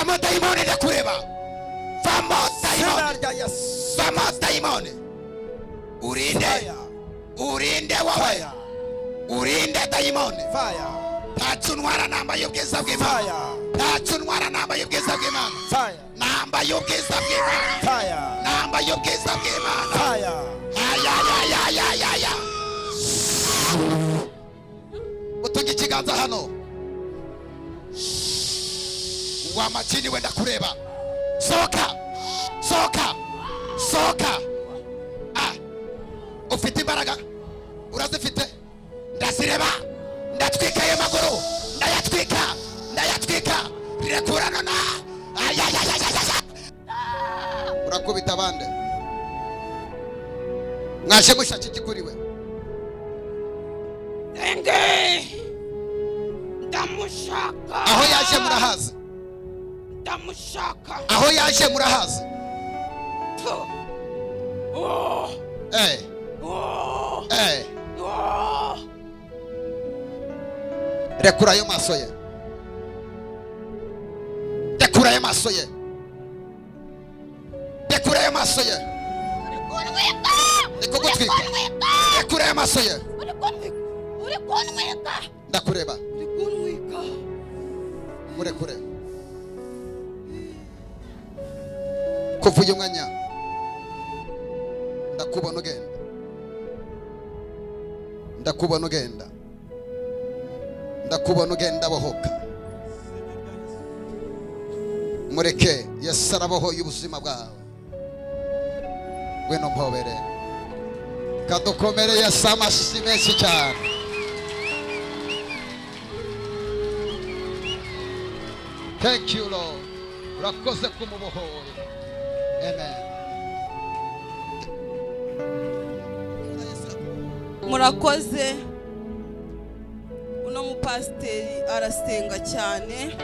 vamo daimoni ndakureba vamo daimoni urinde wowe urinde daimoni tacunwara namba y'ubwiza bw'Imana tacunwara namba y'ubwiza bw'Imana namba y'ubwiza bw'Imana namba y'ubwiza bw'Imana ya utunga ikiganza hano wa majini wenda kureba soka ufite imbaraga urazifite ndazireba ndatwika ayo maguru ndayatwika rirekurana na urakubita abandi mwaje mushaka ikikuriwe ndamushaka aho yaje murahazi ndamushaka aho yaje murahazi rekura ayo maso ye rekura ayo maso ye rekura ayo maso ye nikugutwika rekura ayo maso ye uri kunwika ndakureba uri kunwika murekure kuva uyu mwanya ndakubona ugenda ndakubona ugenda ndakubona ugenda bohoka mureke Yesu arabohoye ubuzima bwawe ngwino mpobere kadukomere Yesu amashyi menshi cyane thank you Lord urakoze kumubohora amen murakoze uno mupasiteri arasenga cyane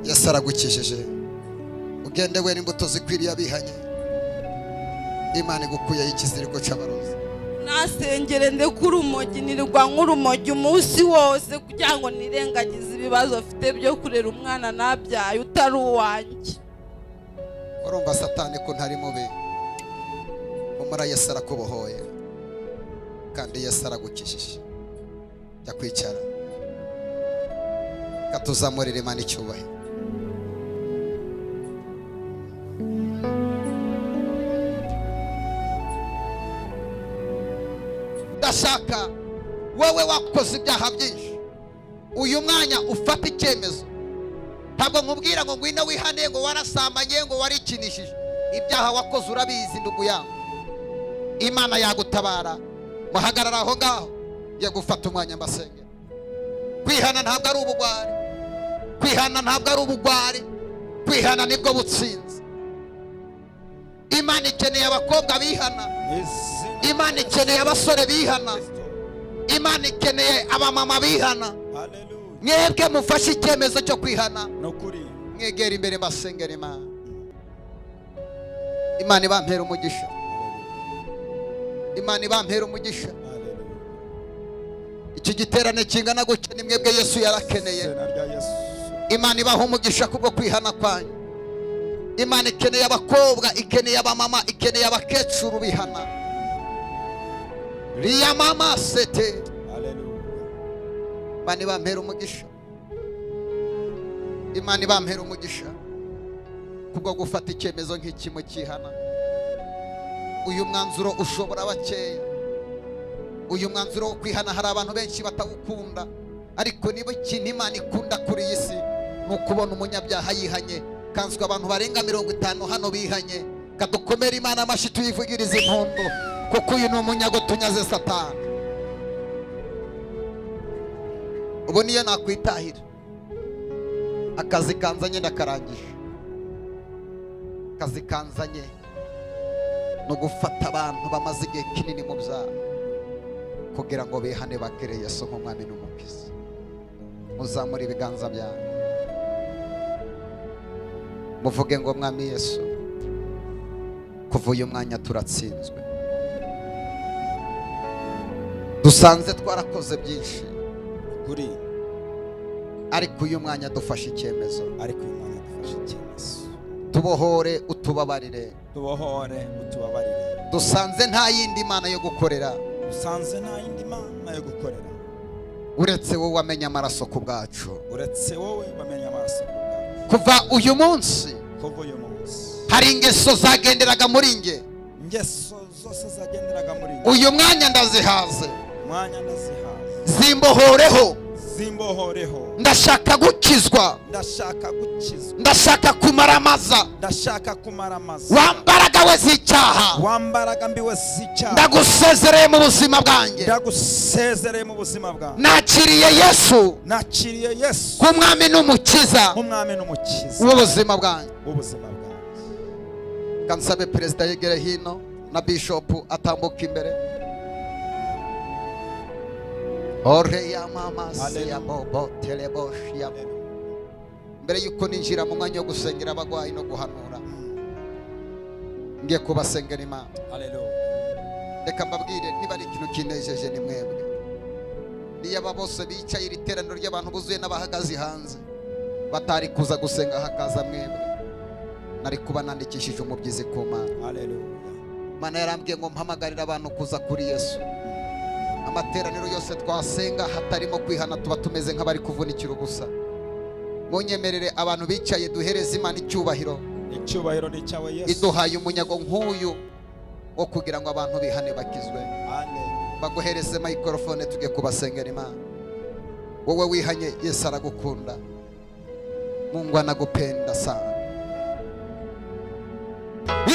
Yesu aragukijije ugende we n'imbuto zikwiriye abihanye Imana igukuyeho ikiziriko cy'abarozi nasengere ndekura urumogi nirirwa nk'urumogi umunsi wose kugira ngo nirengagize ibibazo afite byo kurera umwana nabyaye utari uwanjye urumva satani ko ntari mubi umara Yesu arakubohoye kandi Yesu aragukijije jya kwicara katuzamurire Imana icyubahiro ndashaka wowe wakoze ibyaha byinshi uyu mwanya ufata icyemezo ntabwo nkubwira ngo ngwino wihane ngo warasambanye ngo warikinishije ibyaha wakoze urabizi ndugu yangu Imana yagutabara muhagarara aho ngaho ye gufata umwanya mbasenge kwihana ntabwo ari ubugwari kwihana ntabwo ari ubugwari kwihana nibwo butsinze Imana ikeneye abakobwa bihana Imana ikeneye abasore bihana Imana ikeneye abamama bihana mwebwe mufashe icyemezo cyo kwihana mwegera imbere mbasengera Imana Imana ibampera umugisha Imana ibampera umugisha iki giterane kingana gutya ni mwebwe Yesu yarakeneye Imana ibaha umugisha kubwo kwihana kwanyu Imana ikeneye abakobwa ikeneye abamama ikeneye abakecuru bihana riya mama sete Imana ibampera umugisha Imana ibampera umugisha kubwo gufata icyemezo nk'iki mu kihana uyu mwanzuro ushobora bakeya uyu mwanzuro wo kwihana hari abantu benshi batawukunda ariko niba ikintu Imana ikunda kuri iyi si ni ukubona umunyabyaha yihanye kanswe abantu barenga 50 hano bihanye kadukomere Imana amashyi tuyivugirize impundu kuko uyu ni umunyago tunyaze Satani ubu niyo nakwitahira akazi kanzanye ndakarangije akazi kanzanye no gufata abantu bamaze igihe kinini mu byaha kugira ngo bihane bakere Yesu nk'umwami n'umukiza muzamura ibiganza byanyu muvuge ngo mwami Yesu kuva uyu mwanya turatsinzwe dusanze twarakoze byinshi ariko uyu mwanya dufashe icyemezo, ariko uyu mwanya dufashe icyemezo. tubohore utubabarire, Tubohore utubabarire. dusanze nta yindi mana yo gukorera Usanze nta yindi mana yo gukorera uretse wowe wamenye amaraso ku bwacu. uretse wowe bamenya amaraso ku bwacu. Kuva uyu munsi Kuva uyu munsi hari ingeso zagenderaga muri nge, ingeso zose zagenderaga muri njye, uyu mwanya ndazihaze, mwanya ndazihaze. zimbohoreho, Zimbohoreho. ndashaka gukizwa, Ndashaka gukizwa. ndashaka kumaramaza Ndashaka kumaramaza. wambaraga we z'icyaha, Wambaraga mbiwe z'icyaha. ndagusezereye mu buzima bwanjye, Ndagusezereye mu buzima bwawe. nakiriye Yesu Nakiriye Yesu nk'umwami n'umukiza nk'umwami n'umukiza w'ubuzima bwanjye. w'ubuzima bwawe. Kansabe perezida yegere hino na bishopu atambuka imbere. Ore ya mama se ya bobo telebosh ya. Mbere yuko ninjira mu mwanya wo gusengera abagwayi no guhanura, ngiye kubasengera Imana. Haleluya. Reka mbabwire, niba ari ikintu kinejeje ni mwebwe. Niyo aba bose bicaye iri teraniro ry'abantu buzuye n'abahagaze hanze batari kuza gusenga hakaza mwebwe, nari kuba nandikishije umubyizi ku Mana. Haleluya. Mana yarambwiye ngo mpamagarire abantu kuza kuri Yesu. Amateraniro yose twasenga hatarimo kwihana tuba tumeze nk'abari kuvunikira ubusa. Munyemerere abantu bicaye duhereze Imana icyubahiro. Icyubahiro ni cyawe Yesu. Iduhaye umunyago nk'uyu wo kugira ngo abantu bihane bakizwe. Amen. Baguhereze microphone tuge kubasengera Imana. Wowe wihanye Yesu aragukunda. Mungu anagupenda sana.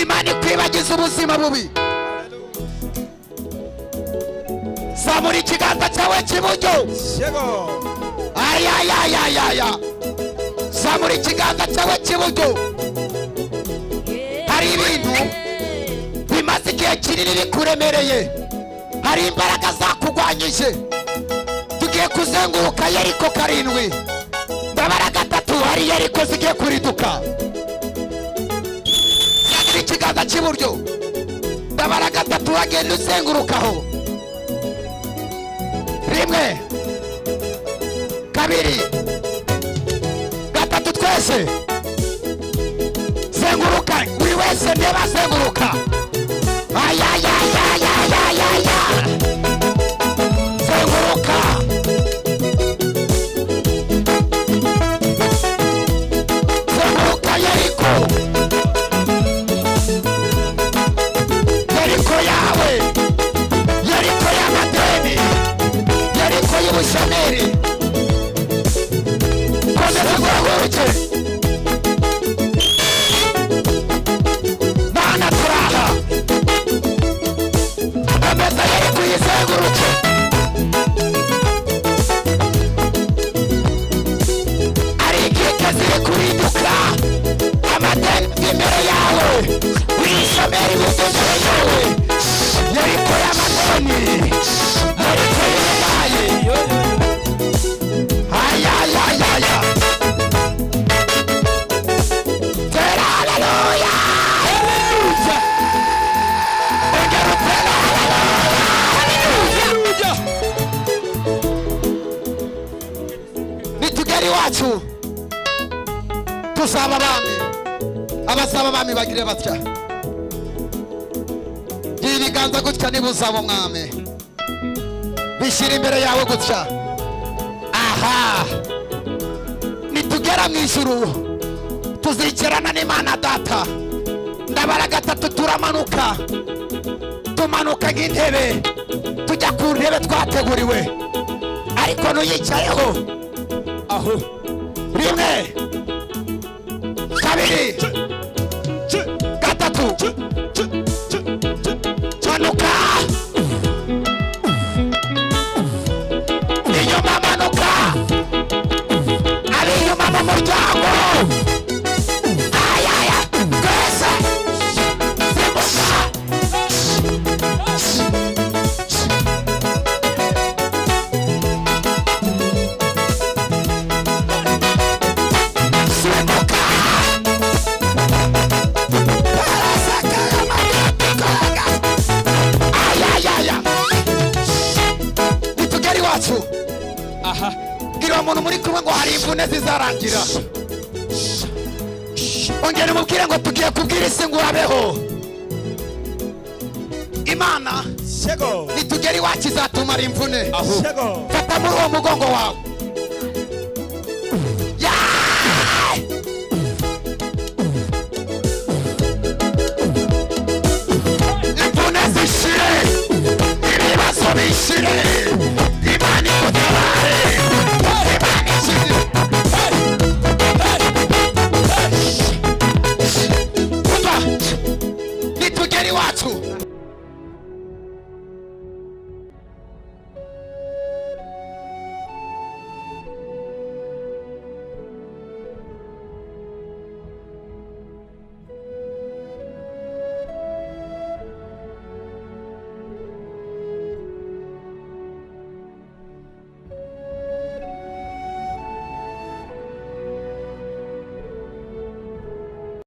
Imana ikwibagiza ubuzima bubi. Zamura ikiganza cyawe cy'iburyo. Yego. Ayayayayaya. Zamura ikiganza cyawe cy'iburyo. Hari ibintu bimaze igihe kinini bikuremereye, hari imbaraga zakugwanyije. Tugiye kuzenguruka Yeriko 7, ndabara 3 hari Yeriko zigiye kuriduka. Zamura ikiganza cy'iburyo, ndabara 3 wagenda uzengurukaho. 1 2 3 twese zenguruka, buri wese ndeba zenguruka. Ayayayayayaya, zenguruka. Zenguruka Yeriko, Yeriko yawe, Yeriko y'amadeni, Yeriko y'ubushomeri. Komeza guhaguruke. Mana turaha, komeza Yeriko yizenguruke. Ari inkike ziri kuriduka, amadeni imbere yawe, wishomeri imbere yawe. Yeriko y'amadeni, Yeriko y'uburwayi. Ayayayaya. Tera haleluya. Ongera utera haleluya. Nitugera iwacu tuzaba abami, abazaba abami bagire batya. Gira ibiganza gutya niba uzaba umwami, bishyira imbere yawe gutya. Aha, nitugera mu ijuru tuzicarana n'Imana Data. Ndabara 3 turamanuka, tumanuka nk'intebe tujya ku ntebe twateguriwe, ariko nuyicayeho aho. 1 2 3 manuka, inyuma manuka, ari inyuma mu muryango. Ayaya, twese simbuka. Simbuka. Parasakaya magatukaga. Ayayaya. Nitugera iwacu. Aha. Gira umuntu umuntu muri kumwe ngo hari imvune zizarangira. Ongera umubwire ngo tugiye kubwira isi ngo urabeho. Imana Shego. nitugera iwacu izatumara imvune. Shego. Fata muri uwo mugongo wawe.